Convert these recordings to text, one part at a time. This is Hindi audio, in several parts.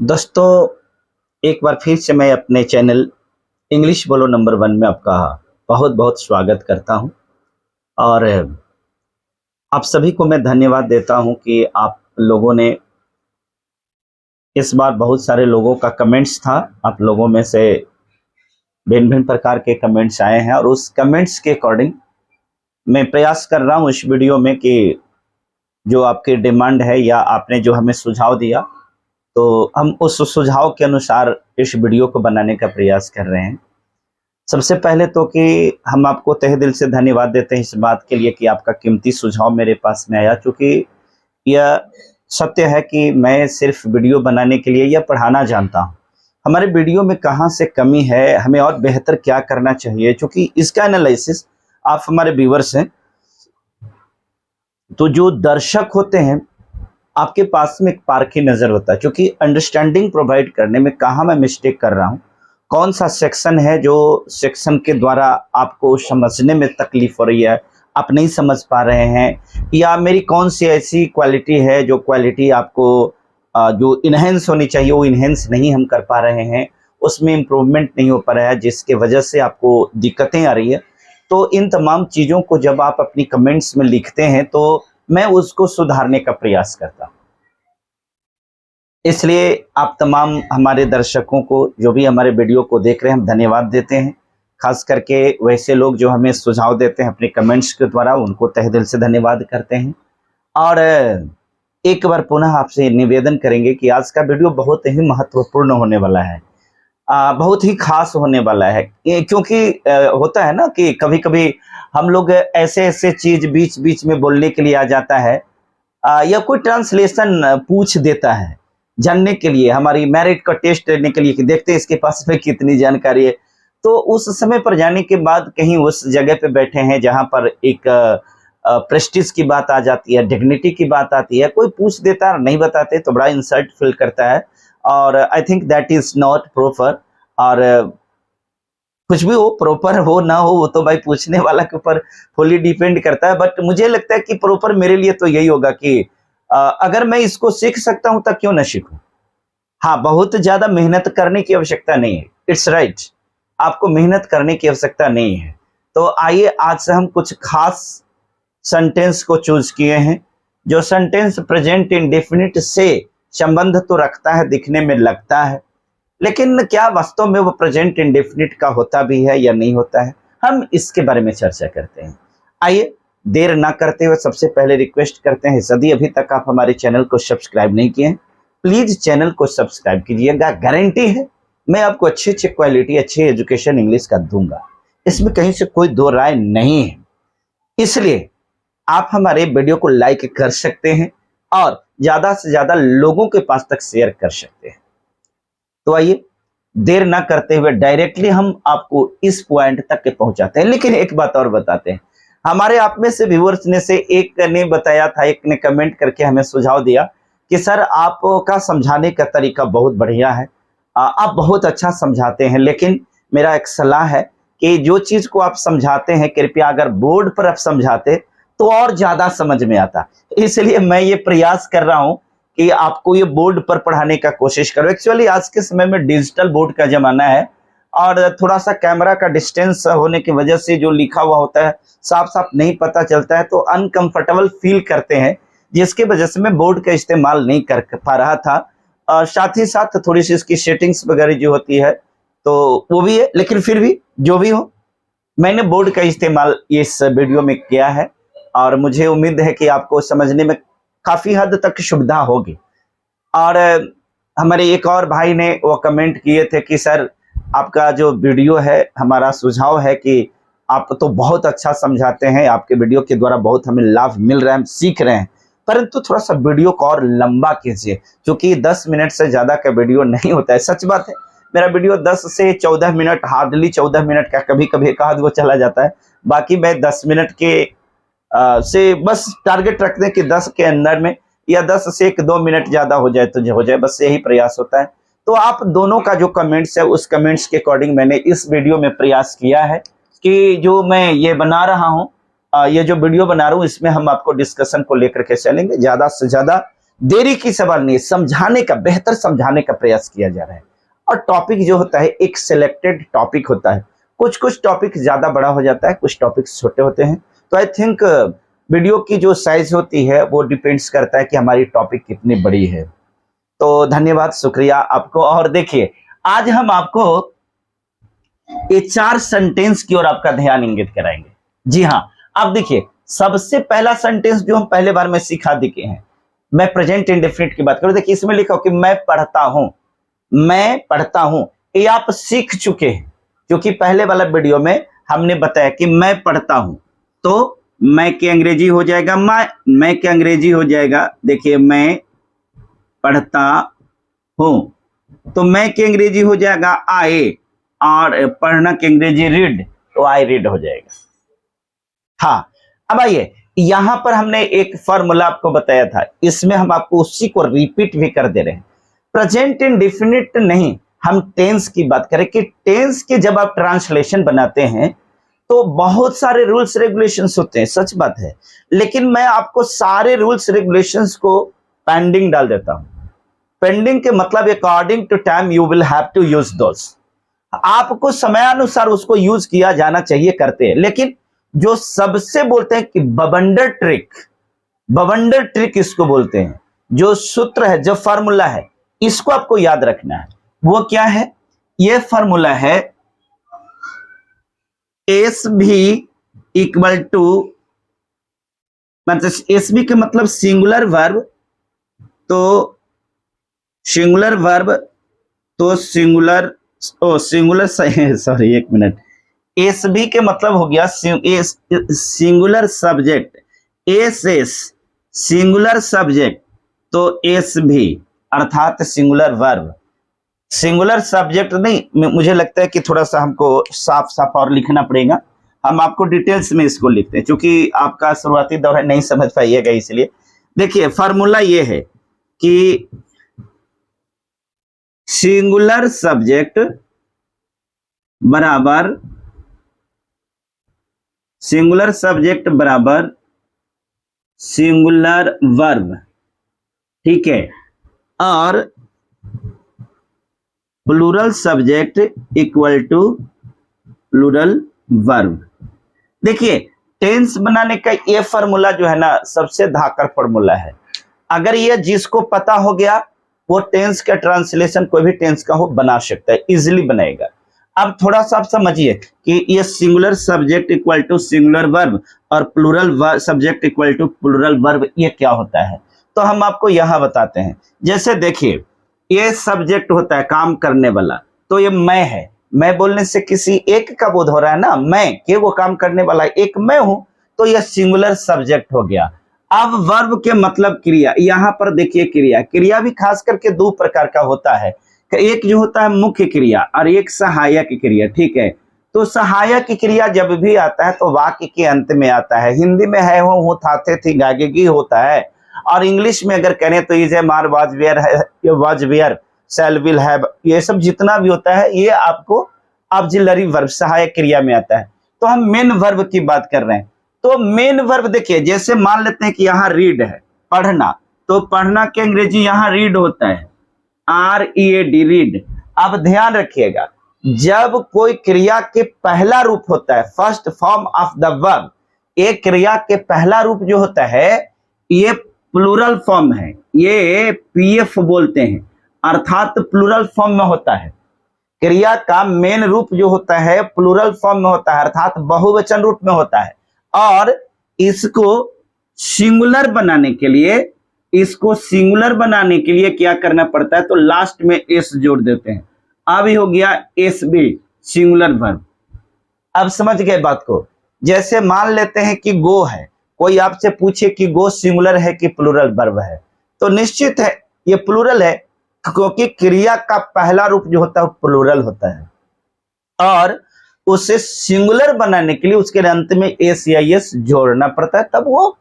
दोस्तों, एक बार फिर से मैं अपने चैनल इंग्लिश बोलो नंबर 1 में आपका बहुत बहुत स्वागत करता हूं। और आप सभी को मैं धन्यवाद देता हूं कि आप लोगों ने इस बार बहुत सारे लोगों का कमेंट्स था। आप लोगों में से भिन्न भिन्न प्रकार के कमेंट्स आए हैं और उस कमेंट्स के अकॉर्डिंग मैं प्रयास कर रहा हूं इस वीडियो में कि जो आपकी डिमांड है या आपने जो हमें सुझाव दिया, तो हम उस सुझाव के अनुसार इस वीडियो को बनाने का प्रयास कर रहे हैं। सबसे पहले तो कि हम आपको तहे दिल से धन्यवाद देते हैं इस बात के लिए कि आपका कीमती सुझाव मेरे पास में आया, क्योंकि यह सत्य है कि मैं सिर्फ वीडियो बनाने के लिए या पढ़ाना जानता हूँ। हमारे वीडियो में कहाँ से कमी है, हमें और बेहतर क्या करना चाहिए, क्योंकि इसका एनालिसिस आप हमारे व्यूअर्स हैं। तो जो दर्शक होते हैं आपके पास में एक पारखी नज़र होता है, क्योंकि अंडरस्टैंडिंग प्रोवाइड करने में कहाँ मैं मिस्टेक कर रहा हूँ, कौन सा सेक्शन है जो सेक्शन के द्वारा आपको समझने में तकलीफ हो रही है, आप नहीं समझ पा रहे हैं, या मेरी कौन सी ऐसी क्वालिटी है जो क्वालिटी आपको जो इन्हेंस होनी चाहिए वो इन्हेंस नहीं हम कर पा रहे हैं, उसमें इम्प्रूवमेंट नहीं हो पा रहा है, जिसके वजह से आपको दिक्कतें आ रही है। तो इन तमाम चीज़ों को जब आप अपनी कमेंट्स में लिखते हैं तो मैं उसको सुधारने का प्रयास करता हूँ। इसलिए आप तमाम हमारे दर्शकों को, जो भी हमारे वीडियो को देख रहे हैं, हम धन्यवाद देते हैं। खास करके वैसे लोग जो हमें सुझाव देते हैं अपने कमेंट्स के द्वारा, उनको तहे दिल से धन्यवाद करते हैं। और एक बार पुनः आपसे निवेदन करेंगे कि आज का वीडियो बहुत ही महत्वपूर्ण होने वाला है, बहुत ही खास होने वाला है। क्योंकि होता है ना कि कभी कभी हम लोग ऐसे ऐसे चीज बीच बीच में बोलने के लिए आ जाता है, या कोई ट्रांसलेशन पूछ देता है जानने के लिए, हमारी मेरिट का टेस्ट लेने के लिए कि देखते हैं इसके पास में कितनी जानकारी है। तो उस समय पर जाने के बाद कहीं उस जगह पे बैठे हैं जहां पर एक प्रेस्टीज की बात आ जाती है, डिग्निटी की बात आती है, कोई पूछ देता है और नहीं बताते तो बड़ा इंसल्ट फील करता है। और I think that is not proper. और कुछ भी हो, प्रॉपर हो ना हो, वो तो भाई पूछने वाला के ऊपर फुली डिपेंड करता है। बट मुझे लगता है कि प्रॉपर मेरे लिए तो यही होगा कि अगर मैं इसको सीख सकता हूं तो क्यों ना सीखूं। हाँ, बहुत ज्यादा मेहनत करने की आवश्यकता नहीं है। इट्स राइट, आपको मेहनत करने की आवश्यकता नहीं है। तो आइए आज से हम कुछ खास सेंटेंस को चूज किए हैं। जो सेंटेंस प्रेजेंट इंडेफिनिट से संबंध तो रखता है, दिखने में लगता है, लेकिन क्या वास्तव में वो प्रेजेंट इंडेफिनिट का होता भी है या नहीं होता है, हम इसके बारे में चर्चा करते हैं। आइए देर ना करते हुए सबसे पहले रिक्वेस्ट करते हैं, यदि अभी तक आप हमारे चैनल को सब्सक्राइब नहीं किए हैं, प्लीज चैनल को सब्सक्राइब कीजिएगा। गारंटी है मैं आपको अच्छी क्वालिटी, अच्छी एजुकेशन इंग्लिश का दूंगा, इसमें कहीं से कोई दो राय नहीं है। इसलिए आप हमारे वीडियो को लाइक कर सकते हैं और ज्यादा से ज्यादा लोगों के पास तक शेयर कर सकते हैं। तो आइए देर ना करते हुए डायरेक्टली हम आपको इस पॉइंट तक के पहुंचाते हैं। लेकिन एक बात और बताते हैं, हमारे आप में से व्यूअर्स ने से एक ने बताया था, एक ने कमेंट करके हमें सुझाव दिया कि सर आपका समझाने का तरीका बहुत बढ़िया है, आप बहुत अच्छा समझाते हैं, लेकिन मेरा एक सलाह है कि जो चीज को आप समझाते हैं कृपया अगर बोर्ड पर आप समझाते तो और ज्यादा समझ में आता। इसलिए मैं ये प्रयास कर रहा हूं कि आपको ये बोर्ड पर पढ़ाने का कोशिश करो। एक्चुअली आज के समय में डिजिटल बोर्ड का जमाना है और थोड़ा सा कैमरा का डिस्टेंस होने की वजह से जो लिखा हुआ होता है साफ साफ नहीं पता चलता है, तो अनकंफर्टेबल फील करते हैं, जिसकी वजह से मैं बोर्ड का इस्तेमाल नहीं कर पा रहा था। साथ ही साथ थोड़ी सी इसकी सेटिंग्स वगैरह जो होती है तो वो भी है, लेकिन फिर भी जो भी हो मैंने बोर्ड का इस्तेमाल इस वीडियो में किया है और मुझे उम्मीद है कि आपको समझने में काफी हद तक सुविधा होगी। और हमारे एक और भाई ने वो कमेंट किए थे कि सर आपका जो वीडियो है, हमारा सुझाव है कि आप तो बहुत अच्छा समझाते हैं, आपके वीडियो के द्वारा बहुत हमें लाभ मिल रहा है, हम सीख रहे हैं, परंतु थोड़ा सा वीडियो को और लंबा कीजिए, क्योंकि 10 मिनट से ज्यादा का वीडियो नहीं होता है। सच बात है, मेरा वीडियो 10 से 14 मिनट, हार्डली 14 मिनट का, कभी कभी एक आध वो चला जाता है। बाकी मैं 10 मिनट के से बस टारगेट रखते हैं कि 10 के अंदर में या 10 से 1-2 मिनट ज्यादा हो जाए तो हो जाए, बस यही प्रयास होता है। तो आप दोनों का जो कमेंट्स है उस कमेंट्स के अकॉर्डिंग मैंने इस वीडियो में प्रयास किया है कि जो मैं ये बना रहा हूँ, ये जो वीडियो बना रहा हूँ, इसमें हम आपको डिस्कशन को लेकर के चलेंगे। ज्यादा से ज्यादा देरी की सवाल नहीं है, समझाने का, बेहतर समझाने का प्रयास किया जा रहा है। और टॉपिक जो होता है एक सिलेक्टेड टॉपिक होता है, कुछ कुछ टॉपिक ज्यादा बड़ा हो जाता है, कुछ टॉपिक छोटे होते हैं। तो आई थिंक वीडियो की जो साइज होती है वो डिपेंड्स करता है कि हमारी टॉपिक कितनी बड़ी है। तो धन्यवाद, शुक्रिया आपको। और देखिए आज हम आपको ये 4 सेंटेंस की ओर आपका ध्यान इंगित कराएंगे। जी हाँ, अब देखिए सबसे पहला सेंटेंस जो हम पहले बार में सिखा दिए हैं, मैं प्रेजेंट इंडेफिनिट की बात करूं। देखिए इसमें लिखा हो कि मैं पढ़ता हूं, मैं पढ़ता हूं, ये आप सीख चुके हैं क्योंकि पहले वाला वीडियो में हमने बताया कि मैं पढ़ता हूं। तो मैं की अंग्रेजी हो जाएगा मैं की अंग्रेजी हो जाएगा, देखिए मैं पढ़ता हूं, तो मैं की अंग्रेजी हो जाएगा आई, और पढ़ना की अंग्रेजी रीड, तो आई रीड हो जाएगा। हाँ, अब आइए यहां पर हमने एक फॉर्मूला आपको बताया था, इसमें हम आपको उसी को रिपीट भी कर दे रहे हैं। प्रेजेंट इंडेफिनिट नहीं, हम टेंस की बात करें कि टेंस के जब आप ट्रांसलेशन बनाते हैं तो बहुत सारे रूल्स रेगुलेशंस होते हैं, सच बात है, लेकिन मैं आपको सारे रूल्स रेगुलेशंस को पेंडिंग डाल देता हूं। पेंडिंग के मतलब according to time you will have to use those, आपको समयानुसार उसको यूज किया जाना चाहिए, करते हैं। लेकिन जो सबसे बोलते हैं कि बवंडर ट्रिक इसको बोलते हैं, जो सूत्र है, जो फार्मूला है, इसको आपको याद रखना है। वो क्या है? ये फार्मूला है एस भी इक्वल टू, मतलब एस भी के मतलब सिंगुलर वर्ब, तो सिंगुलर वर्ब, तो सिंगुलर सॉरी एक मिनट, एस बी के मतलब हो गया singular subject, S S singular subject, तो एस भी अर्थात सिंगुलर वर्ब। सिंगुलर सब्जेक्ट नहीं, मुझे लगता है कि थोड़ा सा हमको साफ साफ और लिखना पड़ेगा, हम आपको डिटेल्स में इसको लिखते हैं क्योंकि आपका शुरुआती दौर है, नहीं समझ पाइएगा, इसलिए देखिए फार्मूला ये है कि सिंगुलर सब्जेक्ट बराबर सिंगुलर सब्जेक्ट बराबर सिंगुलर वर्ब, ठीक है, और plural subject equal to plural verb. देखिए टेंस बनाने का ये फार्मूला जो है ना सबसे धाकर फार्मूला है। अगर ये जिसको पता हो गया वो टेंस का ट्रांसलेशन कोई भी टेंस का हो बना सकता है, इजिली बनाएगा। अब थोड़ा सा आप समझिए कि ये singular subject equal to singular verb और plural subject equal to plural verb, ये क्या होता है तो हम आपको यहां बताते हैं। जैसे देखिए ये सब्जेक्ट होता है काम करने वाला, तो ये मैं है, मैं बोलने से किसी एक का बोध हो रहा है ना, मैं के वो काम करने वाला एक मैं हूं, तो यह सिंगुलर सब्जेक्ट हो गया। अब वर्ब के मतलब क्रिया, यहां पर देखिए क्रिया भी खास करके 2 प्रकार का होता है, एक जो होता है मुख्य क्रिया और एक सहायक क्रिया, ठीक है। तो सहायक क्रिया जब भी आता है तो वाक्य के अंत में आता है। हिंदी में है हो थाथे थी गागेगी होता है, और इंग्लिश में अगर करें तो is am are was were shall will have, ये सब जितना भी होता है ये आपको ऑक्सिलरी वर्ब सहायक क्रिया में आता है। तो हम मेन वर्ब की बात कर रहे हैं, तो मेन वर्ब देखिए जैसे मान लेते हैं कि यहाँ रीड है पढ़ना, तो पढ़ना के अंग्रेजी यहाँ रीड होता है, READ रीड। अब ध्यान रखिएगा जब कोई क्रिया के पहला रूप होता है, first form of the verb, एक क्रिया के पहला रूप जो होता है ये प्लूरल फॉर्म है, ये PF बोलते हैं, अर्थात प्लूरल फॉर्म में होता है। क्रिया का मेन रूप जो होता है प्लूरल फॉर्म में होता है, अर्थात बहुवचन रूप में होता है, और इसको सिंगुलर बनाने के लिए क्या करना पड़ता है, तो लास्ट में एस जोड़ देते हैं। अब हो गया SB सिंगुलर वर्ब। अब समझ गए बात को। जैसे मान लेते हैं कि गो है, कोई आपसे पूछे कि गो सिंगुलर है कि प्लूरल वर्ब है, तो निश्चित है ये प्लूरल है क्योंकि क्रिया का पहला रूप जो होता है वो प्लूरल होता है, और उसे सिंगुलर बनाने के लिए उसके अंत में एस या एस जोड़ना पड़ता है, तब वो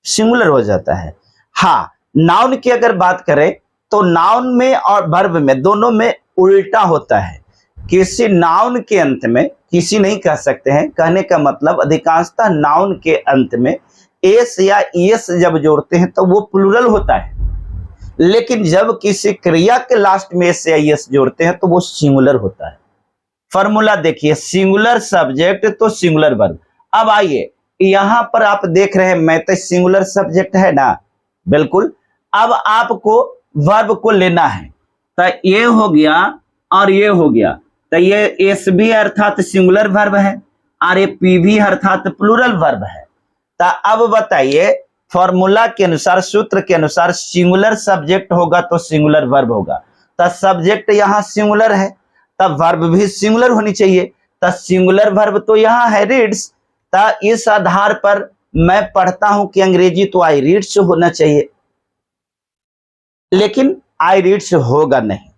सिंगुलर हो जाता है। हाँ, नाउन की अगर बात करें तो नाउन में और वर्ब में दोनों में उल्टा होता है। किसी नाउन के अंत में, किसी नहीं कह सकते हैं, कहने का मतलब अधिकांशतः नाउन के अंत में एस या एस जब जोड़ते हैं तो वो प्लूरल होता है, लेकिन जब किसी क्रिया के लास्ट में एस या एस जोड़ते हैं तो वो सिंगुलर होता है। फॉर्मूला देखिए, सिंगुलर सब्जेक्ट तो सिंगुलर वर्ब। अब आइए यहां पर आप देख रहे हैं मैं तो सिंगुलर सब्जेक्ट है ना, बिल्कुल। अब आपको वर्ब को लेना है, तो ये हो गया और ये हो गया, तो ये एस भी अर्थात सिंगुलर वर्ब है और ये पी भी अर्थात प्लूरल वर्ब है। तो अब बताइए फॉर्मूला के अनुसार, सूत्र के अनुसार सिंगुलर सब्जेक्ट होगा तो सिंगुलर वर्ब होगा। तो सब्जेक्ट यहां सिंगुलर है, तब वर्ब भी सिंगुलर होनी चाहिए। तो सिंगुलर वर्ब तो यहां है रीड्स। तो इस आधार पर मैं पढ़ता हूं कि अंग्रेजी तो आई रीड्स होना चाहिए, लेकिन आई रीड्स होगा नहीं।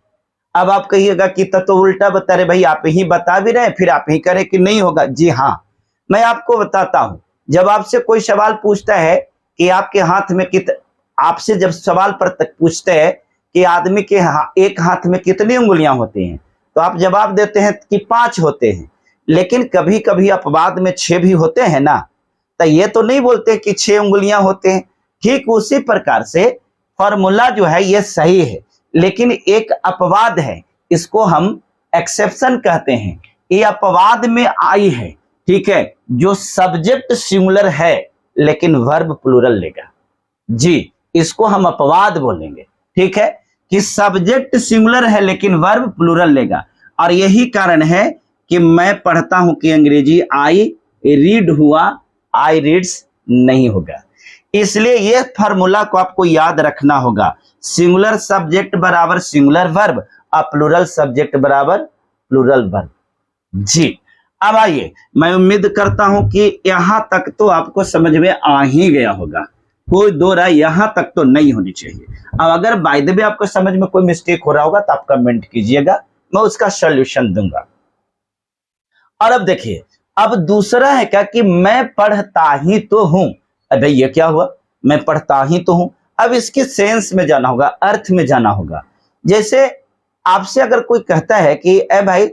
अब आप कहिएगा कि तो उल्टा बता रहे भाई, आप ही बता भी रहे फिर आप ही करें कि नहीं होगा। जी हाँ, मैं आपको बताता हूं। जब आपसे कोई सवाल पूछता है कि आपके हाथ में आपसे जब सवाल पर तक पूछते हैं कि आदमी के एक हाथ में कितनी उंगलियां होती हैं, तो आप जवाब देते हैं कि 5 होते हैं, लेकिन कभी कभी अपवाद में 6 भी होते हैं ना। तो ये तो नहीं बोलते कि 6 उंगलियां होते हैं। ठीक उसी प्रकार से फॉर्मूला जो है ये सही है, लेकिन एक अपवाद है, इसको हम एक्सेप्शन कहते हैं। ये अपवाद में आई है, ठीक है, जो सब्जेक्ट सिंगुलर है लेकिन वर्ब प्लूरल लेगा। जी, इसको हम अपवाद बोलेंगे, ठीक है, कि सब्जेक्ट सिंगुलर है लेकिन वर्ब प्लूरल लेगा। और यही कारण है कि मैं पढ़ता हूं कि अंग्रेजी आई रीड हुआ, आई रीड्स नहीं होगा। इसलिए यह फार्मूला को आपको याद रखना होगा, सिंगुलर सब्जेक्ट बराबर सिंगुलर वर्ब और प्लूरल सब्जेक्ट बराबर प्लूरल वर्ब। जी, अब आइए, मैं उम्मीद करता हूं कि यहां तक तो आपको समझ में आ ही गया होगा, कोई दो राय यहां तक तो नहीं होनी चाहिए। अब अगर बाय द वे आपको समझ में कोई मिस्टेक हो रहा होगा तो आप कमेंट कीजिएगा, मैं उसका सॉल्यूशन दूंगा। और अब देखिए, अब दूसरा है क्या कि मैं पढ़ता ही तो हूं। अरे ये क्या हुआ, मैं पढ़ता ही तो हूं। अब इसके सेंस में जाना होगा, अर्थ में जाना होगा। जैसे आपसे अगर कोई कहता है कि ए भाई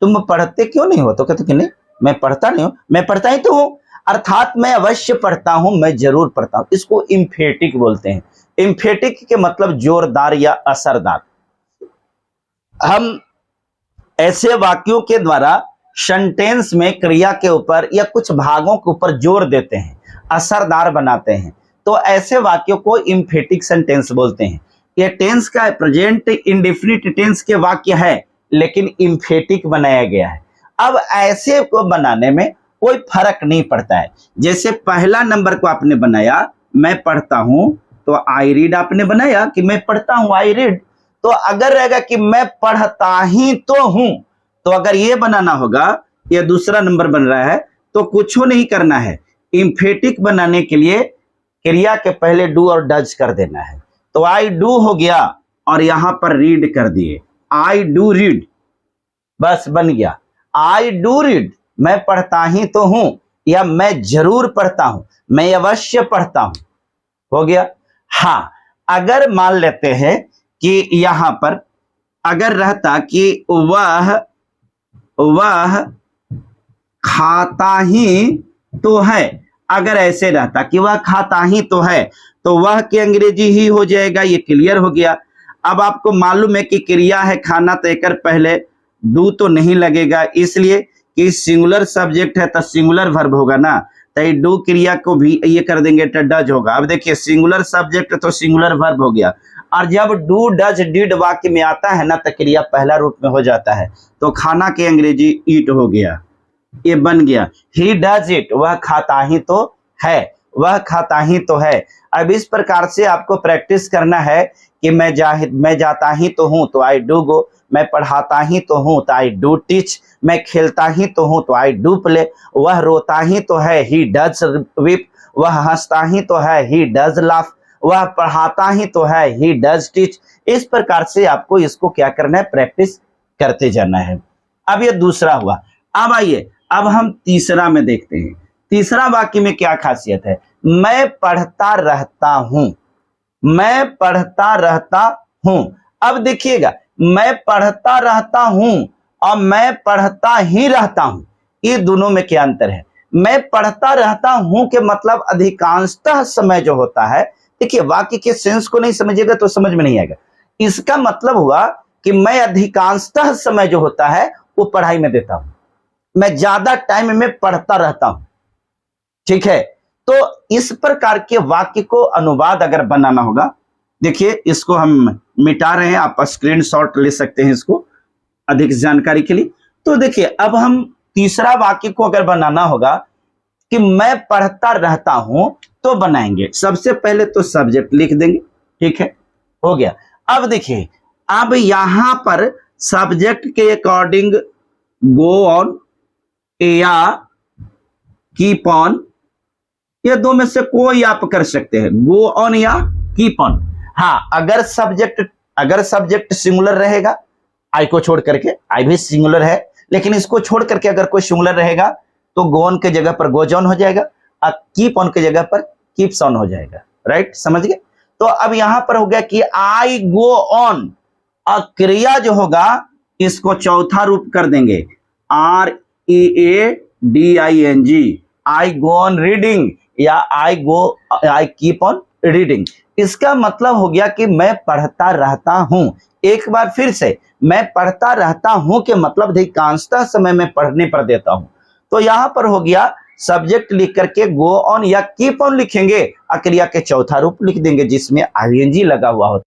तुम पढ़ते क्यों नहीं हो, तो कहते कि नहीं मैं पढ़ता नहीं हूं, मैं पढ़ता ही तो हूं, अर्थात मैं अवश्य पढ़ता हूं, मैं जरूर पढ़ता हूं। इसको इम्फेटिक बोलते हैं। इम्फेटिक के मतलब जोरदार या असरदार। हम ऐसे वाक्यों के द्वारा सेंटेंस में क्रिया के ऊपर या कुछ भागों के ऊपर जोर देते हैं, असरदार बनाते हैं, तो ऐसे वाक्यों को इम्फेटिक सेंटेंस बोलते हैं। यह टेंस का प्रेजेंट इंडेफिनिट टेंस के वाक्य है, लेकिन इम्फेटिक बनाया गया है। अब ऐसे को बनाने में कोई फर्क नहीं पड़ता है। जैसे पहला नंबर को आपने बनाया मैं पढ़ता हूं, तो आई रीड आपने बनाया कि मैं पढ़ता हूं, आई रीड। तो अगर रहेगा कि मैं पढ़ता ही तो हूं, तो अगर ये बनाना होगा, ये दूसरा नंबर बन रहा है, तो कुछ नहीं करना है। इम्फेटिक बनाने के लिए क्रिया के पहले डू और डज कर देना है। तो आई डू हो गया और यहां पर रीड कर दिए, आई डू रीड, बस बन गया आई डू रीड। मैं पढ़ता ही तो हूं या मैं जरूर पढ़ता हूं, मैं अवश्य पढ़ता हूं, हो गया। हाँ, अगर मान लेते हैं कि यहां पर अगर रहता कि वह खाता ही तो है, अगर ऐसे रहता कि वह खाता ही तो है, तो वह की अंग्रेजी ही हो जाएगा, ये क्लियर हो गया। अब आपको मालूम है कि क्रिया है खाना, तो एक पहले डू तो नहीं लगेगा, इसलिए कि सिंगुलर सब्जेक्ट है तो सिंगुलर वर्ब होगा ना, तो डू क्रिया को भी ये कर देंगे तो डज होगा। अब देखिए सिंगुलर सब्जेक्ट तो सिंगुलर वर्ब हो गया, और जब डू डज डिड वाक्य में आता है ना तो क्रिया पहला रूप में हो जाता है, तो खाना की अंग्रेजी ईट हो गया, ये बन गया ही डज इट, वह खाता ही तो है, वह खाता ही तो है। अब इस प्रकार से आपको प्रैक्टिस करना है कि मैं जाता ही तो हूं तो आई डू गो, मैं पढ़ाता ही तो हूं तो आई डू टीच, मैं खेलता ही तो हूं तो आई डू प्ले, वह रोता ही तो है ही डज वीप, वह हंसता ही तो है ही डज लाफ, वह पढ़ाता ही तो है ही डज टीच। इस प्रकार से आपको इसको क्या करना है, प्रैक्टिस करते जाना है। अब ये दूसरा हुआ। अब आइए, अब हम तीसरा में देखते हैं। तीसरा वाक्य में क्या खासियत है, मैं पढ़ता रहता हूं, मैं पढ़ता रहता हूं। अब देखिएगा, मैं पढ़ता रहता हूं और मैं पढ़ता ही रहता हूं, ये दोनों में क्या अंतर है। मैं पढ़ता रहता हूं के मतलब अधिकांशतः समय जो होता है देखिए वाक्य के सेंस को नहीं समझिएगा तो समझ में नहीं आएगा। इसका मतलब हुआ कि मैं अधिकांशतः समय जो होता है वो पढ़ाई में देता हूं, मैं ज्यादा टाइम में पढ़ता रहता हूं। ठीक है, तो इस प्रकार के वाक्य को अनुवाद अगर बनाना होगा, देखिए इसको हम मिटा रहे हैं, आप स्क्रीनशॉट ले सकते हैं इसको अधिक जानकारी के लिए। तो देखिए अब हम तीसरा वाक्य को अगर बनाना होगा कि मैं पढ़ता रहता हूं तो बनाएंगे। सबसे पहले तो सब्जेक्ट लिख देंगे, ठीक है, हो गया। अब देखिए अब यहां पर सब्जेक्ट के अकॉर्डिंग गो ऑन या कीप ऑन, ये दो में से कोई आप कर सकते हैं, गो ऑन या कीप ऑन। हाँ, अगर सब्जेक्ट सिंगुलर रहेगा, आई को छोड़ करके, आई भी सिंगुलर है लेकिन इसको छोड़ करके अगर कोई सिंगुलर रहेगा तो गो ऑन के जगह पर गोज ऑन हो जाएगा और कीप ऑन के जगह पर कीप्स ऑन हो जाएगा। राइट, समझ गए। तो अब यहां पर हो गया कि आई गो ऑन, क्रिया जो होगा इसको चौथा रूप कर देंगे, READING, I go on reading या आई कीप ऑन रीडिंग। इसका मतलब हो गया कि मैं पढ़ता रहता हूं। एक बार फिर से, मैं पढ़ता रहता हूं के मतलब अधिकांशतः समय में पढ़ने पर देता हूं। तो यहां पर हो गया सब्जेक्ट लिख करके गो ऑन या कीप ऑन लिखेंगे, क्रिया के चौथा रूप लिख देंगे जिसमें ING लगा हुआ होता है।